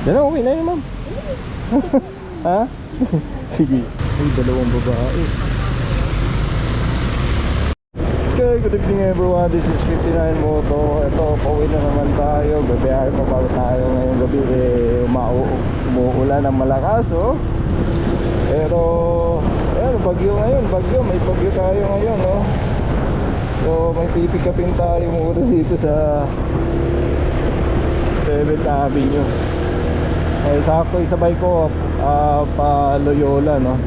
Yan na, uwi na yun, ma'am. Ha? Sige. Ay, dalawang babae. Okay, good evening everyone. This is 59 Moto. Ito, pauwi na naman tayo. Babiyahe pa ba tayo ngayong gabi. Umuulan ng malakas, oh. Pero, ayan, bagyo ngayon. Bagyo, may bagyo tayo ngayon, oh. So, may pipikapin tayo muna dito sa 7th Avenue. Eh, sakto isabay ko pa Loyola, no?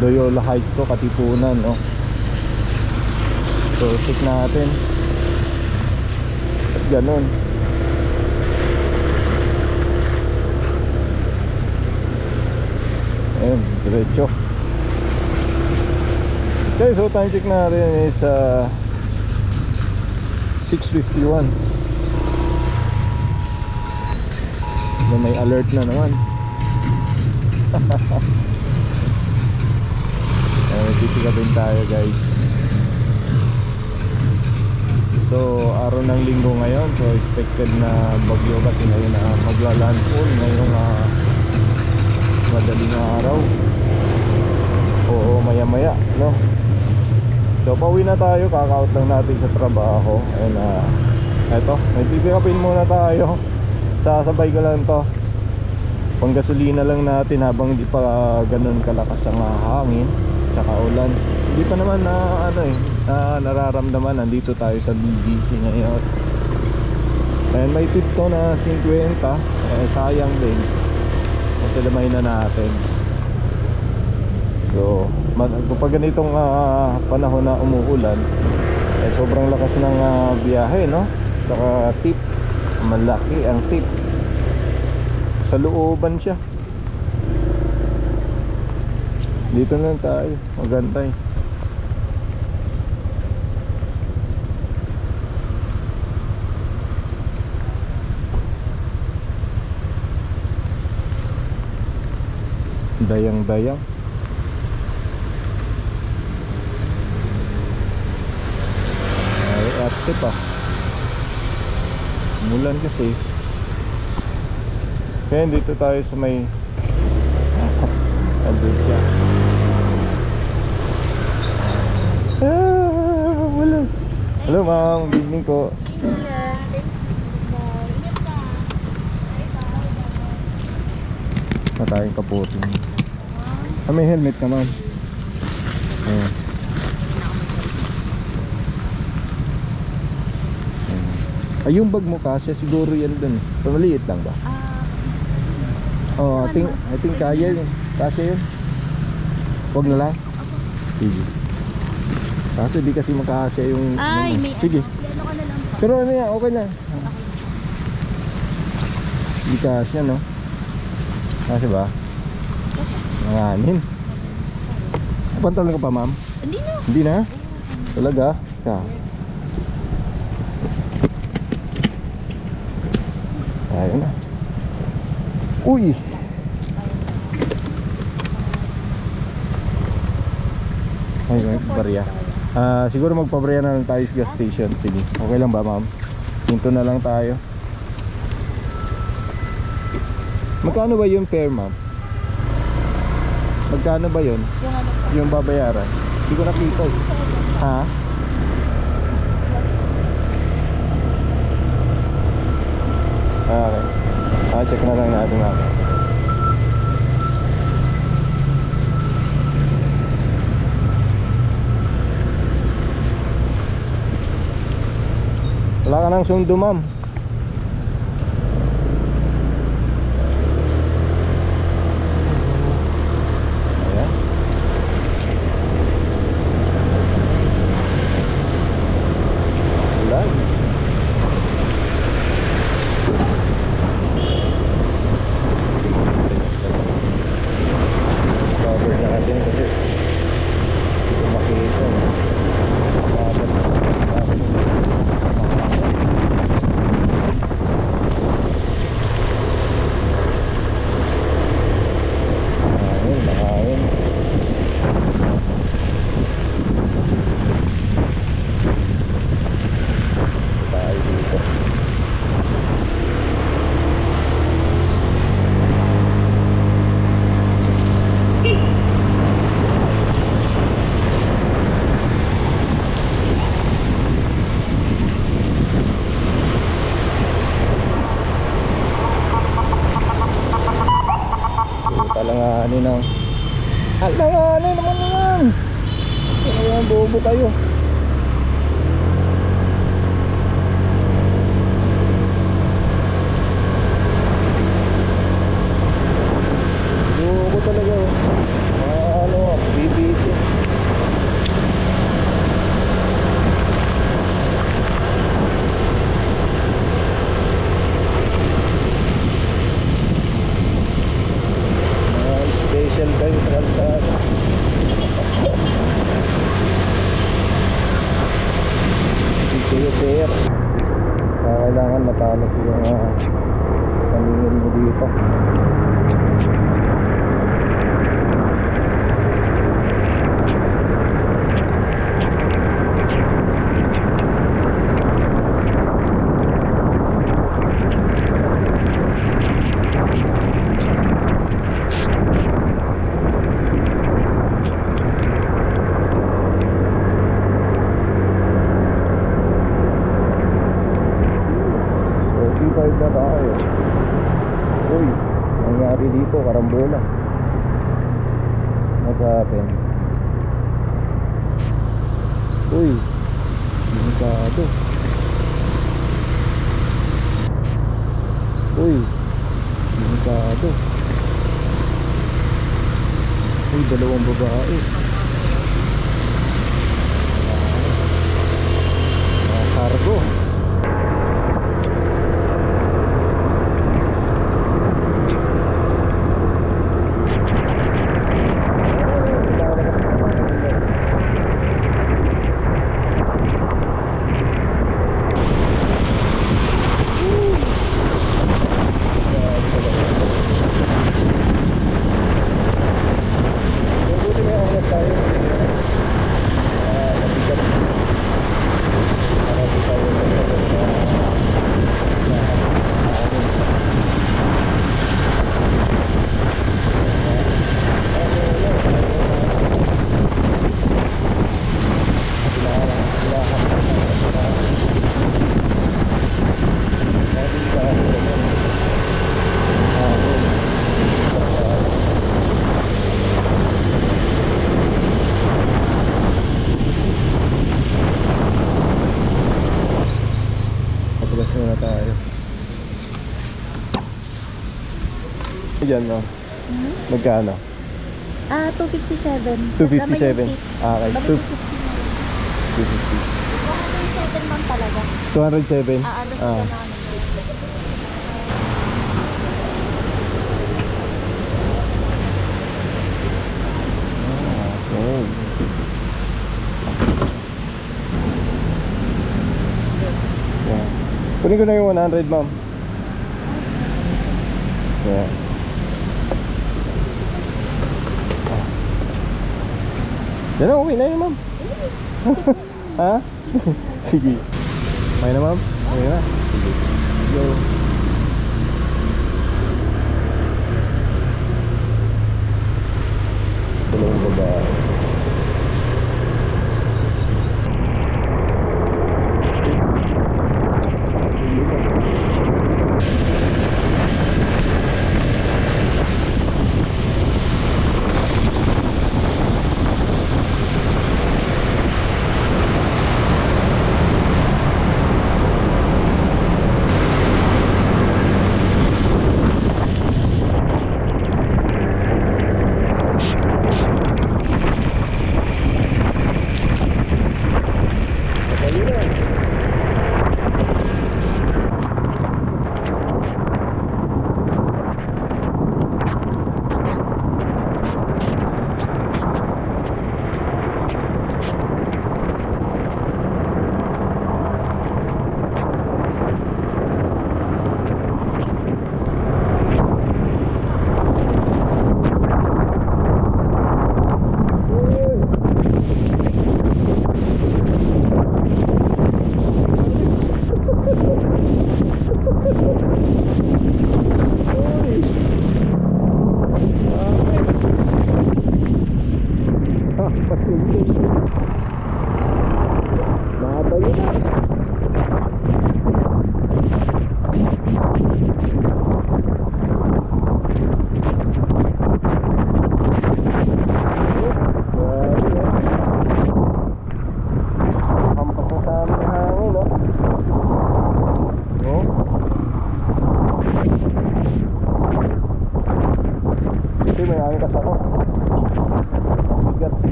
Loyola Heights to, Katipunan, no? So, check natin. At ganun. Ayun, diretso. Okay, so time check natin is 6:51. So, may alert na naman. Titigapin tayo, guys. So, araw ng linggo ngayon. So, expected na bagyo kasi ngayon na magla-landfall ngayong madaling araw. Oo, maya-maya, no? So, pauwi na tayo. Kaka-out lang natin sa trabaho. And, eto, may titigapin muna tayo. Sasabay ko lang to. Panggasolina lang natin habang hindi pa ganun kalakas ang hangin saka ulan. Hindi pa naman nararamdaman. Nandito tayo sa BGC ngayon. And may tip to na 50. Sayang din. Masilamay na natin. So pag ganitong panahon na umuulan, sobrang lakas ng biyahe, no? Saka tip, malaki ang tip. Sa looban siya. Dito na tayo, magantay. Dayang-dayang. Ay, active pa. Mulan kasi. Kaya dito tayo sa may andun siya. Wala. Hello ma'am, good evening po. Matayang kaputi. May helmet ka ma'am. Ayan. Ay, yung bag mo kasi siguro yan dun. Maliit lang ba? Oh, I think kaya yun. Kasi yun. Huwag na lang. Sige. Kaso di kasi makakasya yung ay, may sige. Pero ano yan, okay na. Di kasya, no? Kasi ba? Nanganin. Pantalon ka pa, ma'am? Hindi na. Hindi na? Talaga? Siya. Ayun na. Uy! Ay, barya. Siguro magpabarya na lang tayo sa gas station. Sige, okay lang ba ma'am? Hinto na lang tayo. Magkano ba yung fare ma'am? Magkano ba yun? Yung babayaran? Hindi ko nakita eh. Ha? Okay. Check na lang natin ma'am. Wala ka nang sundo ma'am. Ayan. Wala. Cover natin kasi hindi ko makita. tayo. Loko talaga oh. Ano, bibitin. Special kayo sa kalsada. Dito sir, kailangan matalo yung paningin mo dito. Na tayo. Uy, nangyari dito, karambola. Ano sa atin? Uy, delikado. Uy, delikado. Uy, dalawang babae. Cargo. Muna tayo. Yan no. Magkano? 257. 257. Okay. Balik 260. 257 man talaga. 207. Alas na naman. Okay. Yeah. Kunin ko na yung 100, ma'am. Yeah. Yan na, uwi na yun, ma'am. Ha? Sige. Okay na, ma'am? Okay na? Sige. Go. Dalawang babae.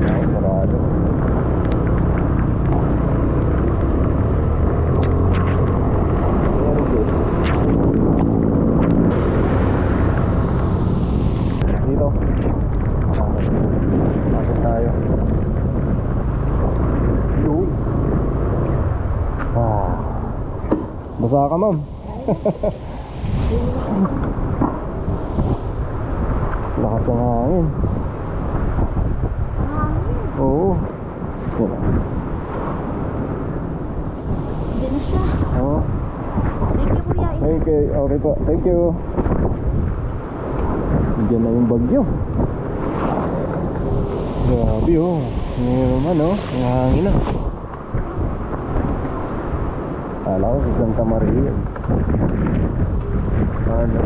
Ay, sarado. Very good. Dito. Pasok tayo. Yun. Basa ka, ma'am. Lakas ng hangin. Oo. Yan. Hindi na siya. Oo. Thank you, Kuya. Okay, okay po. Thank you. Diyan na yung bagyo. Grabe oh. Ngayon ano, ang hangin na. Kala ko sa Santa Maria. Ano?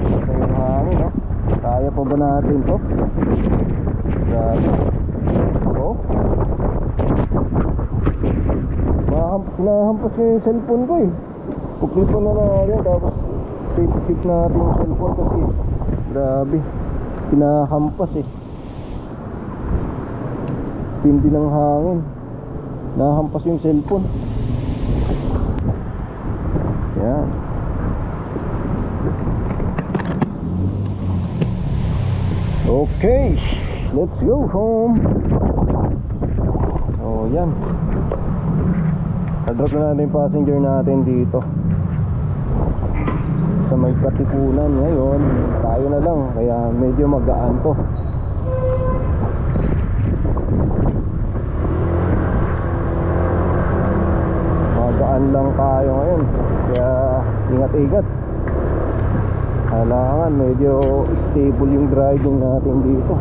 Basta yung hangin oh. Kaya pa ba natin to? Grabe. Oh. Nahampas ko yung cellphone ko eh. Puklipan na natin tapos safety natin yung cellphone kasi grabe. Pinahampas eh. Tindi ng hangin. Nahampas yung cellphone. Yan. Okay, let's go home. Oh, yan. Na-drop na natin yung passenger natin dito sa may Katipunan. Ngayon tayo na lang, kaya medyo magaan to. Magaan lang tayo ngayon, kaya ingat-ingat. Kailangan medyo stable yung driving natin dito.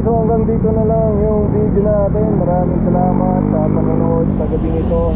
So hanggang dito na lang yung video natin. Maraming salamat sa panonood sa gabing ito.